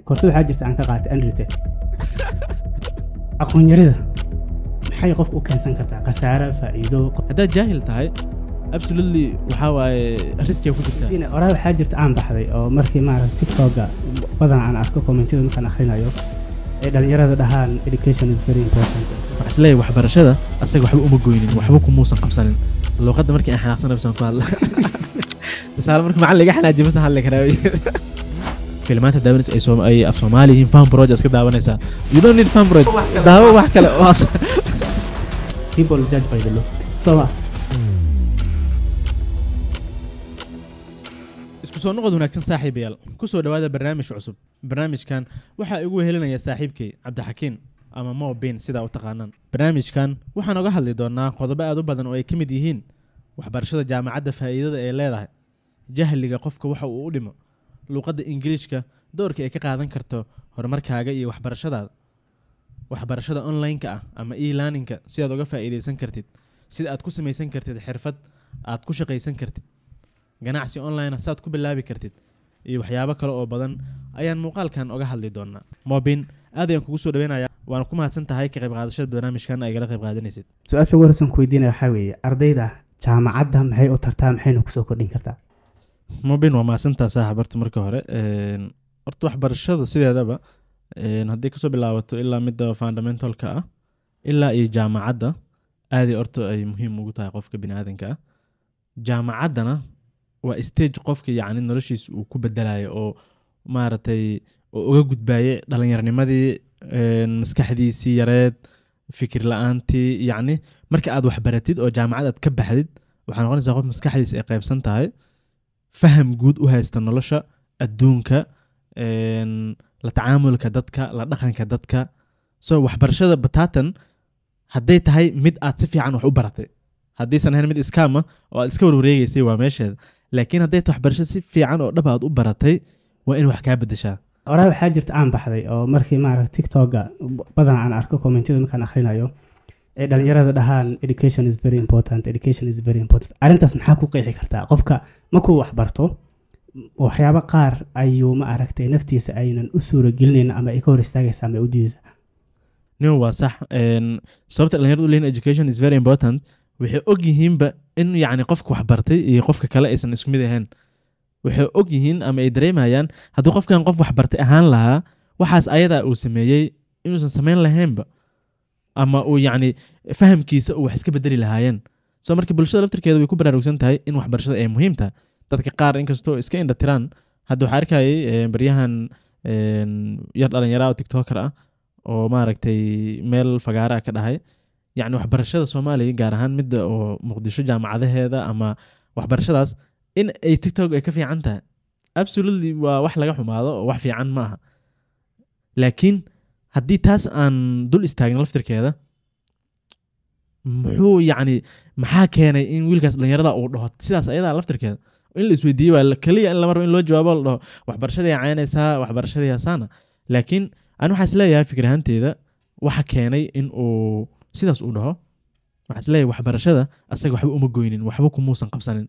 كورسات waxaa jirta aan ka qaatay Android aqoon yarida maxay qof u keensan kartaa khasaare faa'iido haddaad jaahil tahay absolutely waxa waaye riskiga ku jirta in oraa waxaa jirta aan baxday oo markii maaragtay TikTok-ga badan aan arko commentida markaan akhrinayo ee dhalinyarada dhahaan education is very important waxaan isleeyahay waxbarashada asaga waxba uma goynin waxba kumuusan qabsanin luqadda markii aan xanaaqsanay baan ku hadla tusaale markii macallin laga xanaajiyo bas hadli karaa filmaanta daawanaysa ay af Soomaali yihiin fan project iska daawanaysa you don't need fan project daawo wax kale oo people judge by the look so isku soo noqod wanaagsan saaxiibayaal ku soo dhawaada barnaamij cusub barnaamijkan waxa igu helinaya saaxiibkay Cabdixakiin ama Moobin sida u taqaanaan barnaamijkan waxaan uga hadli doonaa qodobo aad u badan oo ay kamid yihiin waxbarashada jaamacadda faa'iidada ay leedahay jahliga qofka waxa uu u dhimo luqadda Ingiriiska doorka ay ka qaadan karto horumarkaaga iyo waxbarashada online-ka ah ama e-learning-ka si aad uga faa'iideysan kartid sida aad ku samaysan kartid xirfad aad ku shaqaysan kartid ganacsi online ah saad ku bilaabi kartid iyo waxyaabo kale oo badan ayaan muuqaalkan uga hadli doonaa Moobin aad ayaan kugu soo dhaweynayaa waan ku mahadsan tahay ka qayb qaadashada barnaamijkan ay gala qayb qaadanaysid su'aasha ugu horeysan ku weydiinaya waxa weeye ardayda jaamacadda maxay u tartaa maxayna ku soo kordhin kartaa Moobin waa maasantaa saaxiibta marka hore horta waxbarashada sideedaba haddii ka soo bilaabato ilaa midda fundamentalka ah ilaa iyo jaamacadda aad horta ay muhiim ugu tahay qofka bini'aadanka ah jaamacaddana waa stage qofka yacni noloshiisa uu ku bedelayo oo maaragtay oo uga gudbaayay dhallinyarnimadii maskaxdiisii yareed fikir la'aantii yacni marka aad wax baratid oo jaamacad aad ka baxdid waxaa noqonaysaa qof maskaxdiisa ay qaybsan tahay faham guud u haysta nolosha adduunka la tacaamulka dadka la dhaqanka dadka soo waxbarashada batatan hadday tahay mid aad si fiican wax u baratay haddaysan ahayn mid iskaama oo aad iska warwareegaysay waa meesheeda laakiin hadday tahay waxbarasho si fiican oo dhab aad u baratay waa in wax kaa bedeshaa oraa waxaa jirta aan baxday oo markii maaragtay TikTok-ga badan aan arko commentida markaan akhrinayo ee dhalinyarada dhahaan education is very important arrintaas maxaa ku qeexi kartaa qofka markuu wax barto waxyaabo qaar ayuu ma aragtay naftiisa aynan u suuragelinayn ama ay ka hor istaagaysaa ama u diidaysaa nin waa sax sababta dhalinyaradu leeyihiin education is very important waxay og yihiinba in yacni qofka wax bartay iyo qofka kale aysan isku mid ahayn waxay og yihiin ama ay dareemayaan haddii qofkan qof wax bartay ahaan lahaa waxaas ayadaa uu sameeyey inuusan samayn lahaynba ama uu yacni fahamkiisa uu wax iska bedeli lahaayeen soo marka bulshada laftirkeeda way ku baraarugsan tahay in waxbarashada ay muhiim tahay dadka qaar inkastoo iska indha tiraan hadda waxaa arkayay baryahan yar dhalinyaro oo tiktoker ah oo maaragtay meel fagaara ka dhahay yacni waxbarashada Soomaaliya gaar ahaan midda oo Muqdisho jaamacadaheeda ama waxbarashadaas in ay TikTok ay ka fiican tahay absolutely waa wax laga xumaado oo wax fiican ma aha laakiin haddii taas aan dul istaagin laftirkeeda muxuu yacni maxaa keenay in wiilkaas dhalinyarada uu dhaho sidaas ayadaa laftirkeeda in la isweydiiyo waa kaliya in la marbo in loo jawaabo la dhaho waxbarashadii caynaysaa waxbarashadii hasaana laakiin aan waxaa isleeyahay fikir ahaanteeda waxa keenay in uu sidaas uu dhaho waxaa isleeyahay waxbarashada asaga waxba uma goynin waxba kumuusan qabsanin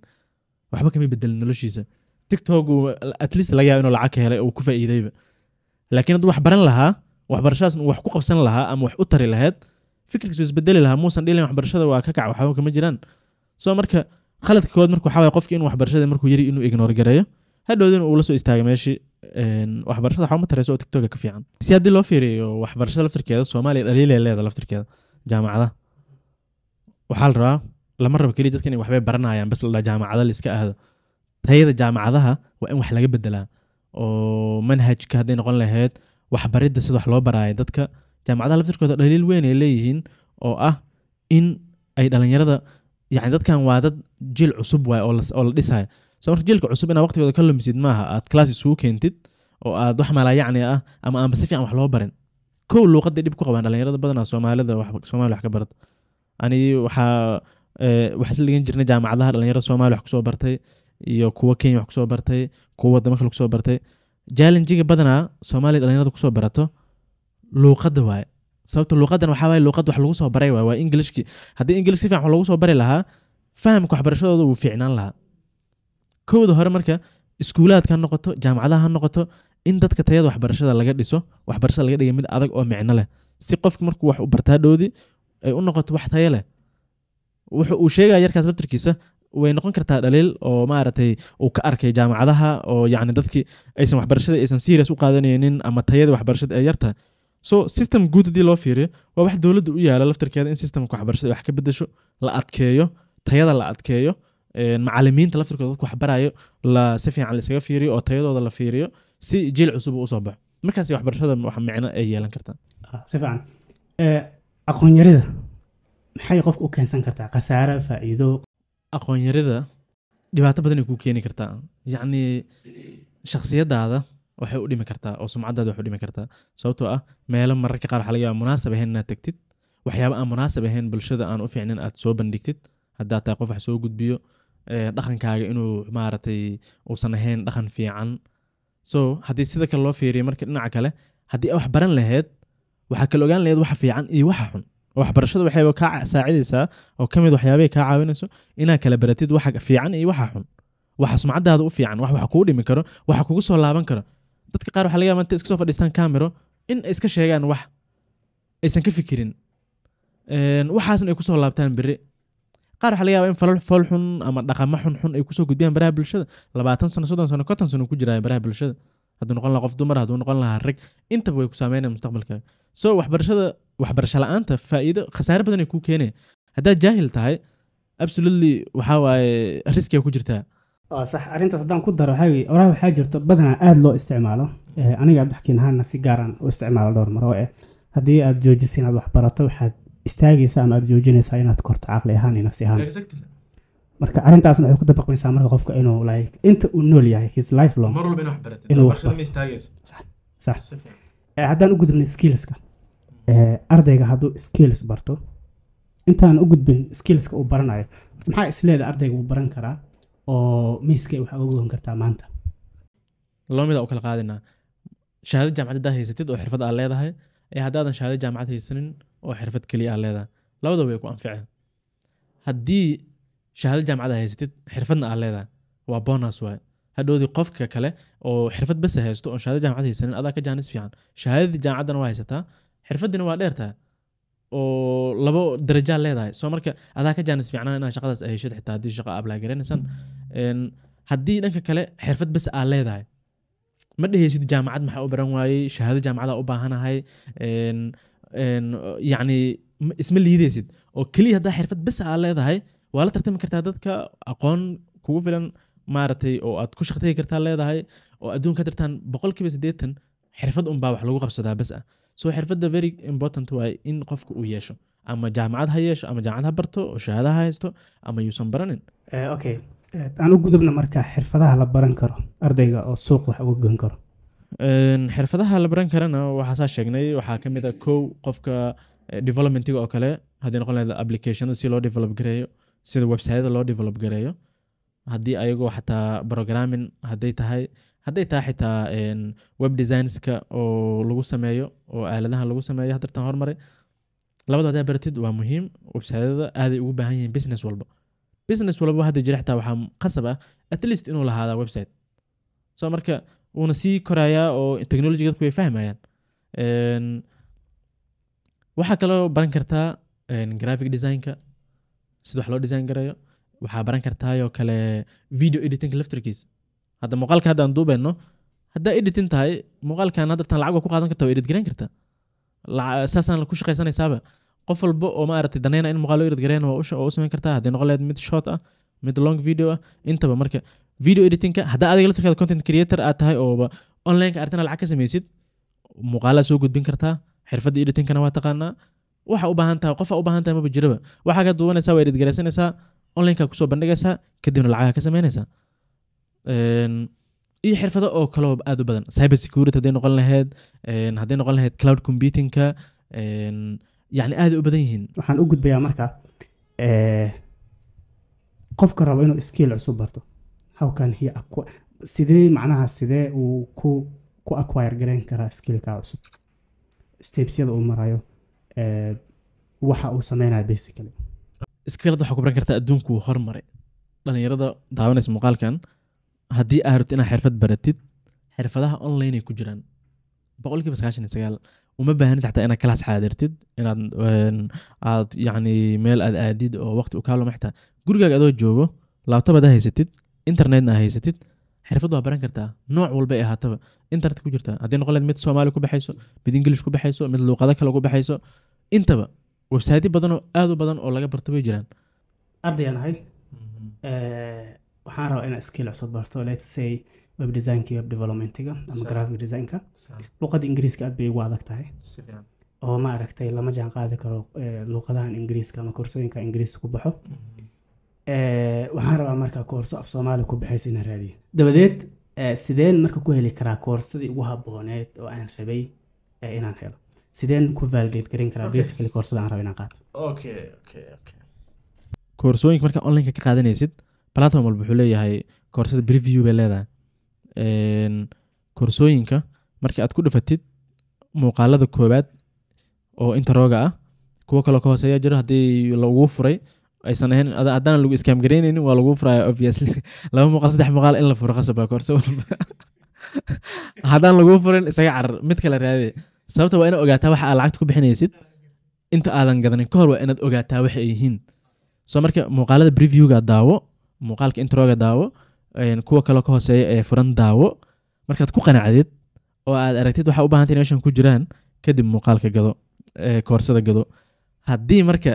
waxba kama bedelin noloshiisa TikTok at least laga yaabo inuu lacag ka helay oo ku faa'iidayba laakiin hadduu wax baran lahaa waxbarashadaas wax ku qabsan lahaa ama wax u tari lahayd fikirkiisu isbedeli lahaa muusan dhilin waxbarashada waa ka kac waxba kama jiraan soo marka khaladka kood markuu waxa way qofka inuu waxbarashada markuu yiri inuu ignore gareeyo hadhowdin uu la soo istaagay meeshii waxbarashada waxa ma tarayso TikTok ka fiican si haddii loo fiiriyo waxbarashada laftirkeeda Soomaaliya dhaliilay leedahay laftirkeeda jaamacadaha waxaa la rabaa lama rabo kaliya dadka inay waxbay baranayaan bas la jaamacada la iska aado tayada jaamacadaha waa in wax laga bedelaa oo manhajka hadday noqon lahayd waxbaridda sida wax loo baraayo dadka jaamacadaha laftirkooda dhaliil weyn ay leeyihiin oo ah in ay dhalinyarada yacni dadkan waa dad jiil cusub waay oo la dhisayo soo marka jiilka cusub inaad waqtigooda ka lumisid maaha aad class isugu keentid oo aad wax malaa yacni ah ama aanba si fiican wax loo barin kow luuqadda dhib ku qabaan dhalinyarada badanaa Soomaaliya wax ka barato ani waxaa isla dhigan jirnay jaamacadaha dhalinyarada Soomaaliya wax kusoo bartay iyo kuwa Kenya wax kusoo bartay kuwa wadamo kale kusoo bartay challenge-ga badanaa Soomaaliya dhalinyarada kusoo barato luuqadda waaye sababta luuqadan waxaa waaye luuqad wax lagu soo baray waa Englishki haddii English si fiican wax lagu soo bari lahaa fahamka waxbarashadooda wuu fiicnaan lahaa kowda hore marka iskuulaadka ha noqoto jaamacadaha ha noqoto in dadka tayada waxbarashada laga dhiso waxbarashada laga dhigay mid adag oo micno leh si qofka markuu wax u bartaa dhoodi ay u noqoto wax tayo leh wuxuu uu sheegaya yarkaas laftirkiisa way noqon kartaa dhaliil oo maaragtay uu ka arkay jaamacadaha oo yacni dadkii aysan waxbarashada aysan serious u qaadanaynin ama tayada waxbarashada ay yartahay so system guud haddii loo fiiriyo waa wax dowladda u yaala laftirkeeda in systemka waxbarashada wax ka bedesho la adkeeyo tayada la adkeeyo macallimiinta laftirkooda dadku waxbarayo si fiican la isaga fiiriyo oo tayadooda la fiiriyo si jiil cusub uu usoo baxo markaas waxbarashada wax micno ay yeelan kartaa si fiican aqoon yarida maxay qofka u keensan kartaa khasaare faa'iido aqoon yarida dhibaato badan ay ku keeni kartaa yacni shakhsiyadaada waxay u dhimi kartaa oo sumcadaada waxay u dhimi kartaa sababtoo ah meelo mararka qaar waxaa laga yaabaa munaasab ahayn inaad tagtid waxyaaba aan munaasab ahayn bulshada aan u fiicnin aad soo bandhigtid haddaad tahay qof wax soo gudbiyo dhaqankaaga inuu maaragtay uusan ahayn dhaqan fiican so haddii sida kale loo fiiriyo marka dhinaca kale haddii wax baran lahayd waxaa kala ogaan lahayd waxa fiican iyo waxa xun waxbarashada waxayba kaa saacidaysaa oo ka mid waxyaabay kaa caawinayso inaad kala baratid waxa fiican iyo waxa xun waxa sumcadaada u fiican wax kuu dhimi karo waxa kugu soo laaban karo dadka qaar waxaa laga yaabaa intay iska soo fadhiistaan camero in ay iska sheegaan wax aysan ka fikirin waxaasna ay kusoo laabtaan beri qaar waxaa laga yaabaa in falal fool xun ama dhaqamo xun ay kusoo gudbiyaan baraha bulshada 20 sano 30 sano 50 sano ku jiraya baraha bulshada hadduu noqon lahaa qof dumar hadduu noqon lahaa rag intaba way ku saameynayaan mustaqbalkaaga so waxbarasho la'aanta faa'iido khasaare badan ay kuu keenaya haddaad jaahil tahay absolutely waxaa waaye riskiga ku jirtaa sax arrintaas haddaan ku daro waxaa jirto badanaa aada loo isticmaalo aniga abdaxkiin ahaana si gaaraan u isticmaalo dhowr mar oo haddii aad joojisa inaad wax barato waxaad istaagaysaa ama aad joojinaysaa inaad korto caqli ahaan iyo nafsi ahaan marka arrintaasna waxay ku dabaqmaysaa marka qofka inuu like inta uu nool yahay his life long mar walba inuu wax baratid inuu waxbarashada ma istaagayso sax haddaan u gudubnay skillska ardayga hadduu skills barto intaan u gudbin skillska uu baranayo maxaa isleeda ardayga uu baran karaa oo miiska waxa ugu goon kartaa maanta loo mid u kala qaadinaa shahaado jaamacad haddaad haysatid oo xirfad aad leedahay haddaadan shahaado jaamacad haysanin oo xirfad keliya aad leedahay labadaba way ku anficeen haddii shahaado jaamacad aad haysatid xirfadna aad leedahay waa bonus waaye hadhoodii qofka kale oo xirfad bas haysto oo shahaado jaamacad haysanin adaa ka jaanis fiican shahaadadii jaamacaddana waa haysataa xirfadiina waa dheertahay oo labo darajaad leedahay soo marka adaa ka jaanis fiicnaan inaad shaqadaas ay heshid xitaa haddii shaqa ablaa garanaysan haddii dhanka kale xirfad bas aad leedahay ma dhehaysid jaamacad maxaa u baran waayey shahaado jaamacadaa u baahanahay yacni isma liidaysid oo keliya haddaa xirfad bas aad leedahay waa la tartami kartaa dadka aqoon kugu filan maaragtay oo aad ku shaqtagi kartaa leedahay oo adduunka ka tirtaan 80% xirfad unbaa wax lagu qabsadaa bas ah so xirfadda very important waay in qofka uu yeesho ama jaamacad ha yeesho ama jaamacad ha barto oo shahaada ha haysto ama yuusan baranin okay aan u gudubna marka xirfadaha la baran karo ardayga oo suuq wax uga goyn karo xirfadaha la baran karana waxaa saa sheegnay waxaa ka mid ah kow qofka developmentiga oo kale haddii noqon lahayd applicationada si loo develop gareeyo sida websiteyada loo develop gareeyo haddii ayagoo xataa programming hadday tahay xitaa web designska oo lagu sameeyo oo aaladaha lagu sameeyo haddartan hormaray labada haddaa baratid waa muhiim websiteyada aaday ugu baahan yihiin business walba hadda jira xitaa waxaa qasab ah at least inuu lahaadaa website so marka wuuna sii korayaa oo technology dadku way fahmayaan waxaa kaloo baran kartaa graphic designka sida wax loo design garayo waxaa baran kartaayoo kale video editing laftirkiisa hadda muuqaalka hadda aan duubayno haddaa editing tahay muuqaalkan haddartan lacag waa ku qaadan karta waa edit garayn karta saasaan ku shaqaysanaysaaba qof walba oo maaragtay danayna in muuqaal loo edit gareyn waa u samayn kartaa hadday noqon lahayd mid short ah mid long video ah intaba marka video editingka haddaa adiga laftirkaada content creator aad tahay oo onlineka artina lacag ka samaysid muuqaalaa soo gudbin kartaa xirfadda editingkana waa taqaanaa waxa u baahan tahay qofa u baahan tahay maba jiraba waxaa ka duwanaysaa waa edit garaysanaysaa onlineka kusoo bandhigaysaa kadibna lacagaha ka samaynaysaa iyo xirfado oo kaloo aad u badan cyber security hadday noqon lahayd cloud computingka yacni aad u badan yihiin waxaan u gudbayaa marka qofka rabo inuu skill cusub barto how can he sidee uu ku acquire gareyn karaa skillka cusub stepsyada uu marayo waxa uu sameynayo basically skillada waxaa ku baran kartaa adduunku hormaray dhalinyarada daawanaysa muuqaalkan haddii aad rabto inaad xirfad baratid xirfadaha online ay ku jiraan 99% uma baahanid xataa inaad class xaadirtid inaad aad yacni meel aad aadid oo waqti u kaa luma xitaa gurigaaga adoo joogo laptop aad haysatid internetna aad haysatid xirfad waa baran kartaa nooc walba ay ahaataba internet ku jirtaa haddii noqon lahayd mid soomaali ku baxayso mid english ku baxayso mid luuqado kale ku baxayso intaba website badan oo aad u badan oo laga barto way jiraan ardayaan ahay waxaan rabaa inaan skill cusub barto let's say web designka web developmentiga ama graphic designka luqadda ingiriiska aad bay ugu adag tahay oo ma aragtay lama jaan qaadi karo luqadahan ingiriiska ama koorsooyinka ingiriiska ku baxo waxaan rabaa markaa koorso af soomaali ku baxaysa inaan raadiyo dabadeed sideen marka ku heli karaa koorsadii ugu habooneed oo aan rabay inaan helo sideen ku validate garin karaa basically koorsada aan rabo inaan qaato koorsooyinka marka online ka qaadanaysid platform walba wuxuu leeyahay koorsada preview bay leedahay koorsooyinka marka aad ku dhufatid muuqaalada koobaad oo introga ah kuwa kaloo ka hooseeya jiro haddii lagu furay aysan ahayn haddaan lagu scam garaynaynin waa lagu furaya obviously 2 muuqaal 3 muuqaal in la furo qasab baa koorso walba haddaan lagu furin isaga carar mid kale raadee sababta waa inaad ogaataa waxa aad lacagta ku bixinaysid inta aadan gadanin ka hor waa inaad ogaataa waxa ay yihiin soo marka muuqaalada previewga daawo muuqaalka introga daawo kuwa kaloo ka hooseeya ee furan daawo markaad ku qanacdid oo aad aragtid waxa u baahan tahay meeshan ku jiraan kadib muuqaalka gado koorsada gado haddii marka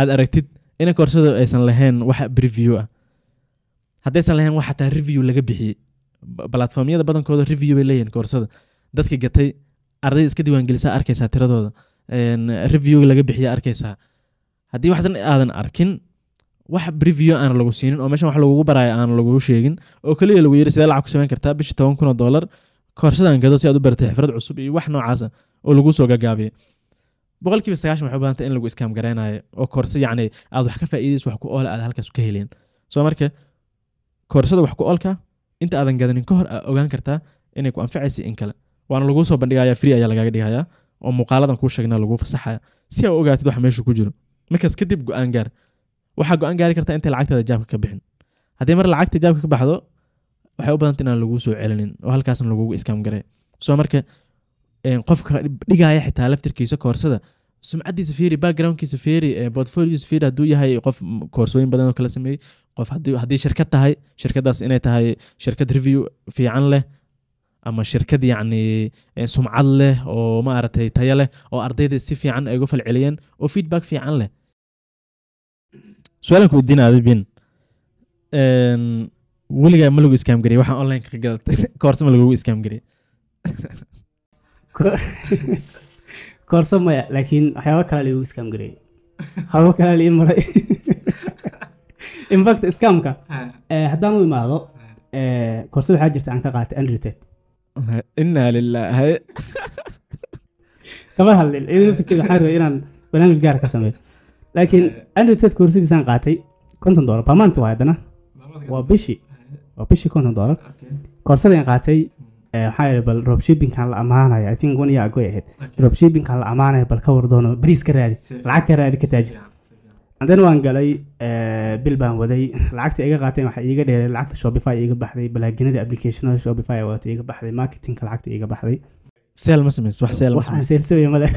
aad aragtid in koorsada aysan lahayn wax preview ah haddaysan lahayn wax xataa review laga bixiyey platformyada badankooda review bay leeyihiin koorsada dadka gatay arday iska diiwaangelisaa arkaysaa tiradooda review laga bixiya arkaysaa haddii waxsan aadan arkin wax preview aan lagu siinin oo meeshan wax lagugu baraayo aan lagu sheegin oo kaliya lagu yiri sidee lacag ku samayn kartaa bishi $10,000 koorsadan gado si aad u baratay xirfad cusub iyo wax noocaas ah oo lagu soo gagaabiyay 90% waxay u baahan tahay in lagu scam gareynayo oo koorso yacni aad wax ka faa'iideyso wax ku ool aad halkaas ka heleen soo marka koorsada wax ku oolka inta aadan gadanin ka hor aad ogaan kartaa inay ku anfacayso in kale waana lagu soo bandhigayaa free ayaa lagaaga dhigayaa oo muuqaaladan kuu sheegnaa lagu fasaxaya si aad ogaatid wax meesha ku jiro markaas kadib go'aan gaar waxaa go'aan gaari kartaa intay lacagtada jaabka ka bixin haddii mar lacagta jaabka ka baxdo waxay u badantay inaan lagu soo celinin oo halkaasna lagugu scam garay soo marka qofka dhigaya xitaa laftirkiisa koorsada sumcadiisa fiiri backgroundkiisa fiiri portfolioisa fiiri hadduu yahay qof koorsooyin badan oo kala sameeyey qof haddii shirkad tahay shirkadaas inay tahay shirkad review fiican leh ama shirkad yacni sumcad leh oo maaragtay tayo leh oo ardayda si fiican ay uga falceliyeen oo feedback fiican leh su-aalan ku weydiinaaday bin weligaa ma lagu scam gariyay waxaan online ka gadatay koorso ma lagu scam gariyay koorso maya laakiin waxyaaba kale lagu scam gariyay haba kale la maray in fact scamka haddaan u imaado koorso waxaa jirta aan ka qaatay unrated inna lillahi kama hadlin idin sikida waxaan rabay inaan barnaamij gaar ka sameeyo laakiin unrated koorsadiisaan qaatay $50 per month waa haddana waa bishii $50 koorsadaan qaatay waxaa yidhi bal dropshippingkan la amaanaya I think 1 year ago ahayd dropshippingkan la amaanaya bal ka war doono bariis ka raadi lacag ka raadi ka taajir haddana waan galay bil baan waday lacagta iga qaateen waxaa iiga dheeray lacagta Shopify iga baxday balaaginada applicationada Shopify wata iga baxday marketingka lacagta iga baxday sale ma sameys wax sale waxaan sale male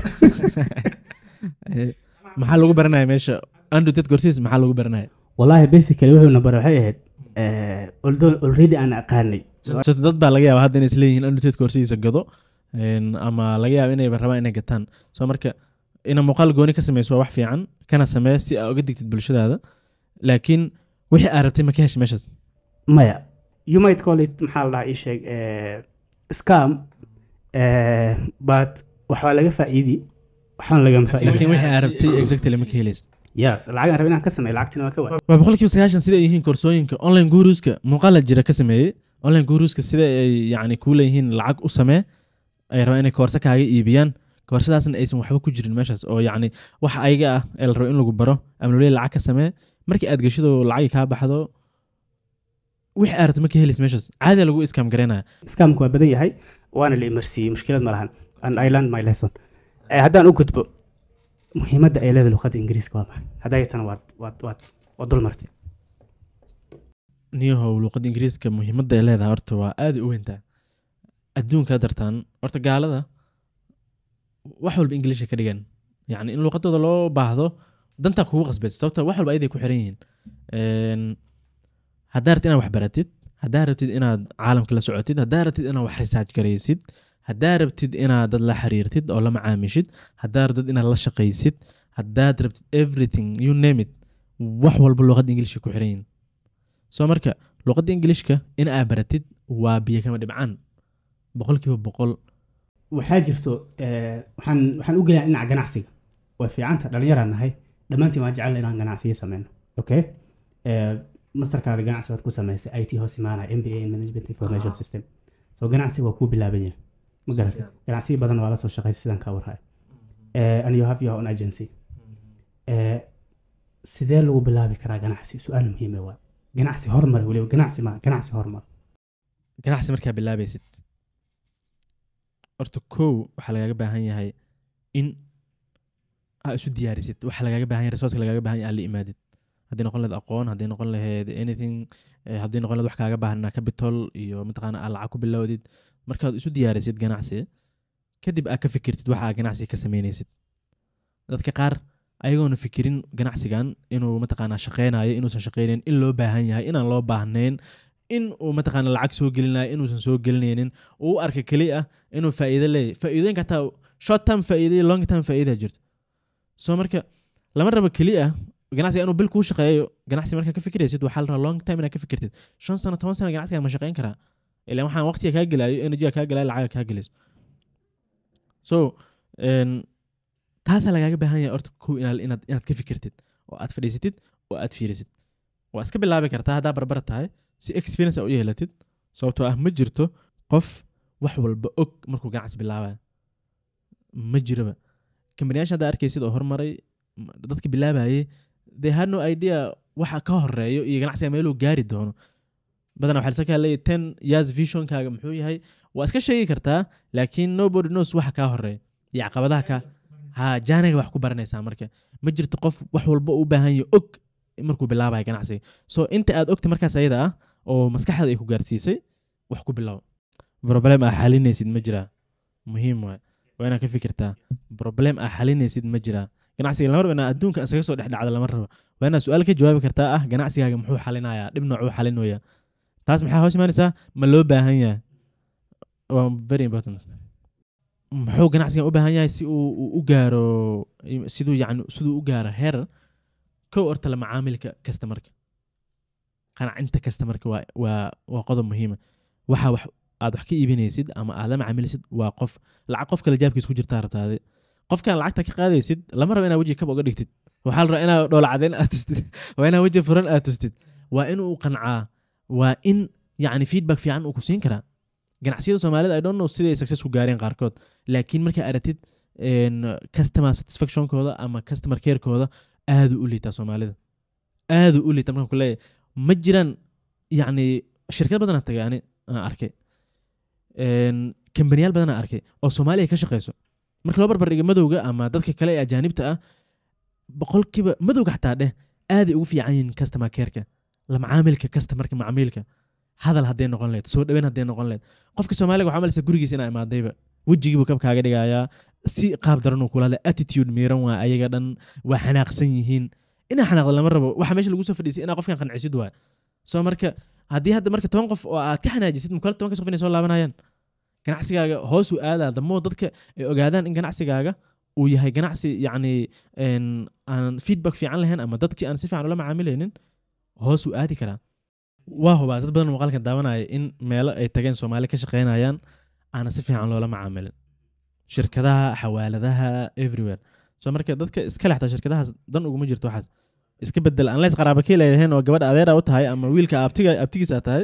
maxaa lagu baranaya meesha unrated courses maxaa lagu baranaya wallahi basically wuxuu nabar waxay ahayd already aan aqaanay dad baa laga yaabaa hadda inay isleeyihiin unrated courses gado ama laga yaabo inay rabaan inay gataan soo marka ina muuqaal gooni ka sameyso waa wax fiican kana samee si aad uga digtid bulshadaada laakiin wixii aad rabtay ma ka heshay meeshaas maya you might call it maxaa la dhahaa ii sheeg scam but waxaa laga faa'iidi waxaan lagama faa'iidi laakiin wixii aad rabtay exactly ma ka helaysid yes lacag aan rabay inaan ka sameeyo lacagtina waa ka waay waa 90% sida ay yihiin koorsooyinka online guruska muuqaal jira ka sameeyay online guruska sida ay yacni ku leeyihiin lacag u samee ay rabaan inay koorso kaaga iibiyaan koorsadaasna aysan waxba ku jirin meeshaas oo yacni wax ayaga ah ee la rabo in lagu baro ama loo leeyahay lacag ka samee markii aad gashido lacag kaa baxdo wixii aad rabto ma ka helaysid meeshaas caadi lagu scam gareynaya scamku waa badan yahay waana la imarsiiyey mushkilad ma lahan and I learned my lesson haddaan u gudbo muhiimadda ay leedahay luqadda ingiriiska waa maxay hadday tan waa dul martay niyahow luqadda ingiriiska muhiimadda ay leedahay horta waa aad u weyntaa adduunka dartaan horta gaalada wax walba English ka dhigan yani in luqadooda loo baahdo danta kugu qasbaysa sababta wax walba ayday ku xiran yihiin haddaad rabtid inaad wax baratid haddaad rabtid inaad caalamka la socotid haddaad rabtid inaad wax research garaysid haddaad rabtid inaad dad la xiriirtid oo la macaamishid haddaad rabtid inaad la shaqaysid haddaad rabtid everything you name it wax walba luqadda English ku xiran yihiin soo marka luqadda Englishka in aad baratid waa biyo kama dhibcaan 100% waxaa jirto waxaan u gelaa dhinaca ganacsiga way fiicanta dhalinyaraan nahay dhammaantiin waan jecel inaan ganacsiyo sameyno okay masterkaada ganacsigaad ku samaysay IT hoos imaanaya MBA in Management Information System so ganacsiga waa kuu bilaaban yahay ma garatay ganacsiyo badan waa la soo shaqaysay sidaan ka warhay and you have your own agency sidee lagu bilaabi karaa ganacsi su'aal muhiim ah waa ganacsi horumar waliba ganacsi horumar ganacsi markaa bilaabaysid horta kow waxaa lagaaga baahan yahay in aad isu diyaarisid waxaa lagaaga baahan yahay resource lagaaga baahan yahay aad la imaadid haddii noqon lahayd aqoon haddii noqon lahayd anything haddii noqon lahayd wax kaaga baahnaa capital iyo mataqaana aad lacag ku bilowdid markaad isu diyaarisid ganacsi kadib aad ka fikirtid waxa aad ganacsi ka samaynaysid dadka qaar ayagoona fikirin ganacsigan inuu mataqaana shaqeynayo inuusan shaqeynayn in loo baahan yahay inaan loo baahnayn in uu mataqaana lacag soo gelinayo inuusan soo gelinaynin uu arka kaliya inuu faa'iido leeyahay faa'iidooyinka taa short term faa'iido iyo long term faa'iido jirto soo marka lama rabo kaliya ganacsiga inuu bil kuu shaqeeyo ganacsi marka ka fikiraysid waxa la rabaa long term inaad ka fikirtid 5 sano 10 sano ganacsiga ma shaqeyn karaa ilaa waxaan waqtiga kaa gelayo energy kaa gelayo lacag kaa gelayso so taas lagaaga baahan yahay horta kow inaad ka fikirtid oo aad fadhiisatid oo aad fiirisid waa iska bilaabi kartaa haddaa barbar tahay si experience u yeelatid sababtoo ah ma jirto qof wax walba og markuu ganacsi bilaabayo ma jiraba kambaniyasha haddaa arkaysid oo hormaray dadka bilaabayay they had no idea waxa ka horeeyo iyo ganacsiga meeluu gaari doono badanaa waxaa lasakaa leeyahay 10 years visionkaaga muxuu yahay waa iska sheegi kartaa laakiin nobody knows waxa kaa horeeya iyo caqabadaha ka jaaniga wax ku baranaysaa marka ma jirto qof wax walba u baahan yahay og markuu bilaabayo ganacsiga so inta aad ogta markaas ayada ah oo maskaxda ay ku gaarsiisay wax ku bilow problem ah xalinaysid ma jira muhiim waa inaad ka fikirtaa problem ah xalinaysid ma jira ganacsiga lama rabo inaad adduunka isaga soo dhexdhacda lama rabo waa inaad su'aal ka jawaabi kartaa ah ganacsigaaga muxuu xalinayaa dhib noocuu xalinaya taas maxaa hoos imaanaysaa ma loo baahan yahay waa very important muxuu ganacsigan u baahan yahay si uu u gaaro siduu u gaaro heer kow horta la macaamilka customerka qancinta customerka waa qodob muhiima waxa wax aad wax ka iibinaysid ama aad la macaamilaysid waa qof kale jaabkiisa ku jirtaa rabtaade qofkan lacagta ka qaadaysid lama rabo inaad weji kab uga dhigtid waxaa la rabaa inaad dhoola cadeyn aad tustid waa inaad weji furan aad tustid waa inuu qancaa waa in yacni feedback fiican uu ku siin karaa ganacsiyada Soomaalida I don't know siday success ku gaareen qaarkood laakiin marka aratid customer satisfaction kooda ama customer care kooda aad u liita Soomaalida aad u liita marka kulay ma jiraan yacni shirkad badan aad tagaani aan arkay kambaniyal badan aan arkay oo Soomaaliya ka shaqeyso marka loo barbar dhigo madowga ama dadka kale ee ajaanibta ah boqolkiiba madowga xataa dheh aad ugu fiican yihiin customer care-ka la macaamilka customerka macaamilka hadal hadday noqon leed soo dhaweyn hadday noqon leed qofka Soomaaliga waxa malaysa gurigiisa inay imaadayba wajigiiba kab kaaga dhigayaa si qaab daran uu kula hadlay attitude miiran waa ayaga dhan waa xanaaqsan yihiin ina xanaaqda lama rabo waxa meesha lagu soo fadhiisay ina qofkan qancisid waa soo marka haddii hadda marka 10 qof oo aad ka xanaajisid mukala 10 qof inay soo laabanayaan ganacsigaaga hoos u aadaa damo dadka ay ogaadaan in ganacsigaaga uu yahay ganacsi yacni aan feedback fiican lahayn ama dadkii aan si fiican ula macaamilaynin hoos u aadi karaa waa hubaa dad badan muuqaalka daawanaya in meelo ay tageen Soomaali ka shaqeynayaan aan si fiican loola macaamilin shirkadaha xawaaladaha everywhere soo marka dadka iska lexta shirkadahaas dan ugu jirto waxaas iska bedel aan lees qaraabo ka leeyahay oo gabadha adeera u tahay ama wiilka abtigiisa tahay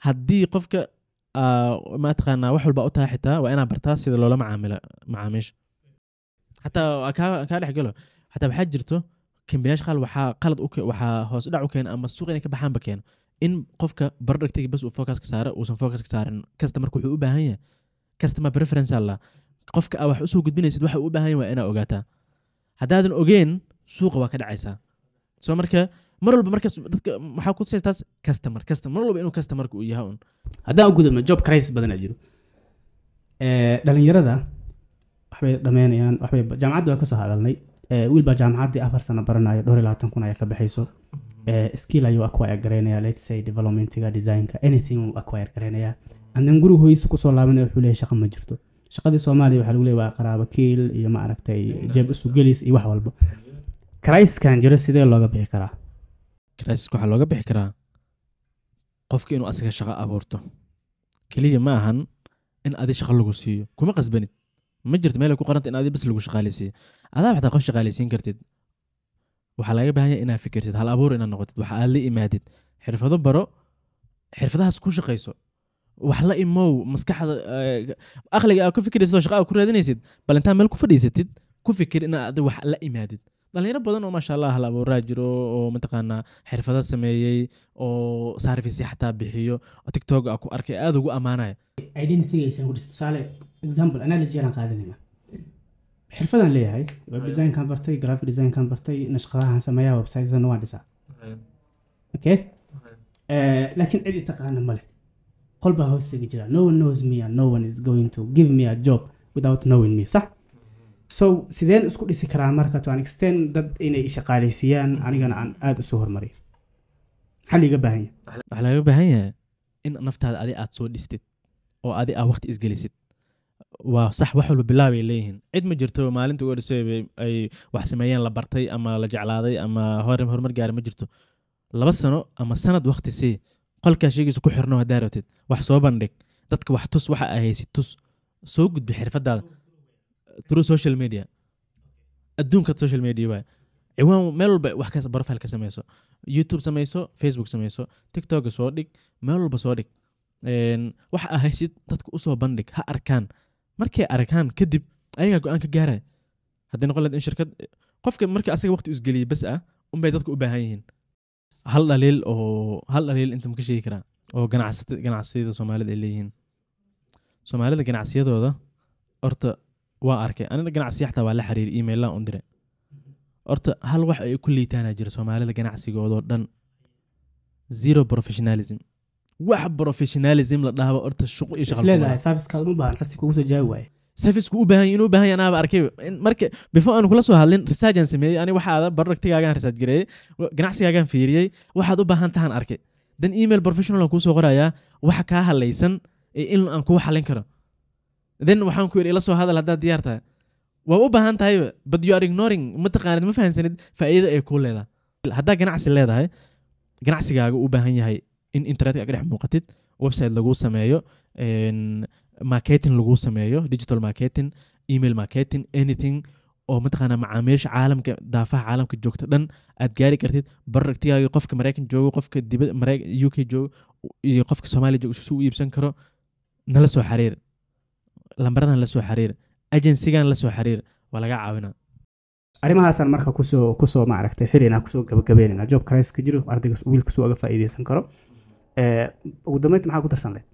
haddii qofka ma taqaana wax walba u tahay xitaa waa inaa bartaa sida loola macaamiisha xataa ka dhex galo xataa waxaa jirto kambaniyasha qaal waxaa hoos dhac u keena ama suuq inay ka baxaan ba keena in qofka productiga bas uu focus ka saaro uusan focus ka saarin customer-ku wuxuu u baahan yahay customer preference alla qofka wax u soo gudbinaysid waxa uu u baahan yahay waa inaad ogaataa haddaadan ogeyn suuqa waa ka dhacaysaa soo marka mar walba marka dadka waxaa ku tusaystaas customer mar walba inuu customer-ku uu yahay un haddaan u gudubno job crisis badan jiro dhalinyarada waxbay dhameynayaan waxbay jaamacadda waa kasoo hadalnay wiil baa jaamacaddii 4 sano baranayo 22,000 ayaa ka baxayso skill ayuu acquire gareynaya let's say developmentiga designka anything uu acquire gareynaya and then guriga hooyisa kusoo laabanaya wuxuu leeyahay shaqo ma jirto shaqadii Soomaaliya waxaa lagu leeyahay qaraabo kiil iyo ma aragtay jeeb isu gelis iyo wax walba crisis-kan jira sidee looga bixi karaa crisis waxaa looga bixi karaa qofka inuu asaga shaqo abuurto kaliya ma ahan in adi shaqo lagu siiyo kuma qasbanid ma jirto meel ku qoranta in adi bas lagu shaqaaleysiiyo adaa waxaa qof shaqaaleysiin kartid waxaa laga baahan yahay inaad fikirtid hal abuur inaad noqotid waxa aad la imaadid xirfado baro xirfadahaas ku shaqayso wax la imow maskaxda aqliga aad ku fikiraysid oo shaqo aad ku raadinaysid bal intaa meel ku fadhiisatid ku fikir inaad wax la imaadid dhalinyaro badan oo maasha Allah hal abuuraa jiro oo mataqaanaa xirfado sameeyay oo service xataa bixiyo oo TikTok ku arkay aad ugu amaanaya identity aysan ku dhisto example analogy aan qaadanayna xirfadan leeyahay web design kan bartay graphic design kan bartay nashqadahan sameeyaa website-dan waan dhisaa okay laakiin cid taqaana male qolba hoostiga jira no one knows me and no one is going to give me a job without knowing me صح so sideen isku dhisi karaa marka to an extent dad inay shaqaaleysiiyaan anigana aan aad u soo hormariyo xal iga baahan yahay waxa laga baahan yahay in naftaada adi aad soo dhistid oo adi aad waqti isgelisid waa sax wax walba bilaabay leeyihiin cid ma jirto maalinta ugu dhisay ay wax sameeyeen la bartay ama la jeclaaday ama horumar gaar ma jirto 2 sano ama sanad waqti si qolka shaygiisa ku xirno hadaa rabtid wax soo bandhig dadka wax tus waxa ay haysid tus soo gudbi xirfadaada through social media adduunka social media waa ciwaan meel walba wax ka profile ka sameeyso YouTube sameeyso Facebook sameeyso TikTok soo dhig meel walba soo dhig wax ay haysid dadka u soo bandhig ha arkaan markay arkaan kadib ayaga go'aan ka gaaray haddii noqon lahayd in shirkad qofka markii asaga waqti isgeliyay bas ah bay dadku u baahan yihiin hal dhaliil inta ma ka sheegi karaa oo ganacsiyada Soomaalida ay leeyihiin Soomaalida ganacsiyadooda horta waa arkay aniga ganacsiga xataa waa la xiriir email la u diray horta hal wax ay ku liitaana jira Soomaalida ganacsigooda oo dhan zero professionalism wax professionalism la dhaho horta shaqo iyo shaqo leedahay service-ka u baahan sasi kugu soo jawaab waay service-ku u baahan inuu baahan yana arkay marka before aan kula soo hadlin research aan sameeyay ani waxa aad productigaagan research gareeyay ganacsigaagan fiiriyay waxaad u baahan tahan arkay dan email professional ku soo qoraya waxa ka halaysan in aan ku xalin karo then waxaan ku ila soo hadal hadaa diyaar tahay waa u baahan tahay but you are ignoring mataqaanid ma fahansanid faa'iido ay ku leedahay hadaa ganacsi leedahay ganacsigaaga u baahan yahay in internet-ka ka dhex muuqatid website lagu sameeyo marketing lagu sameeyo digital marketing email marketing anything oo mataqaanaa macaamiisha caalamka daafaha caalamka joogta dhan aad gaari kartid baragtigaaga qofka Mareykan joogo qofka dibadda UK joogo iyo qofka Soomaaliya joogo soo iibsan karo nala soo xiriir lambaradan la soo xiriir agency-gan la soo xiriir waa laga caawinaa arimahaasaan marka kusoo ma aragtay xiriina kusoo gabagabeynayna job crisis ka jiro ardayga wiilka soo uga faa'iideysan karo ugu dambeynta maxaa ku darsan lahayd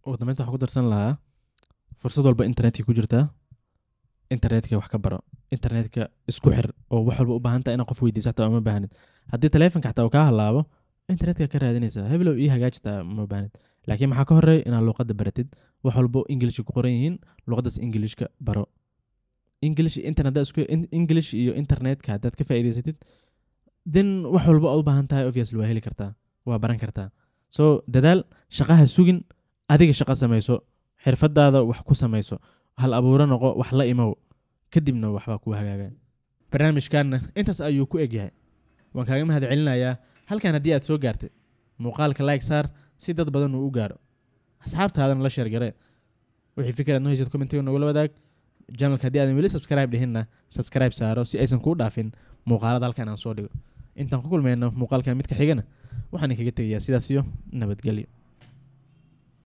ugu dambeynta waxaa ku darsan lahaa fursad walba internetka ku jirtaa internetka wax ka baro internetka isku xir oo wax walba u baahan tahay inaad qof weydiiso xataa uma baahnid haddii taleefanka xataa uu kaa halaabo internetka ka raadinaysaa hebelow ii hagaajita ma baahnid laakiin maxaa ka horeeya inaad luuqadda baratid wax walba ingilishka ku qoran yihiin luuqaddaas ingilishka baro English iyo internetka haddaad ka faa'iidaysatid then wax walba u baahan tahay obviously waa heli kartaa waa baran kartaa so dadaal shaqaha sugin adiga shaqo samayso xirfadaada wax ku samayso hal abuuro noqo wax la imow kadibna waxbaa ku hagaaga barnaamijkaana intaas ayuu ku egyahay waan kaaga mahad celinayaa halkan haddii aad soo gaartay muuqaalka like saar si dad badan uu u gaaro asxaabtaadana la share garee wixii fikrad noo haysid commentiga nagula wadaag channelka haddii aadan weli subscribe dhihinna subscribe saaro si aysan kuu dhaafin muuqaalada halkan aan soo dhigo intaan ku kulmayno muuqaalka midka xigana waxaan kaga tegayaa sidaas iyo nabadgelyo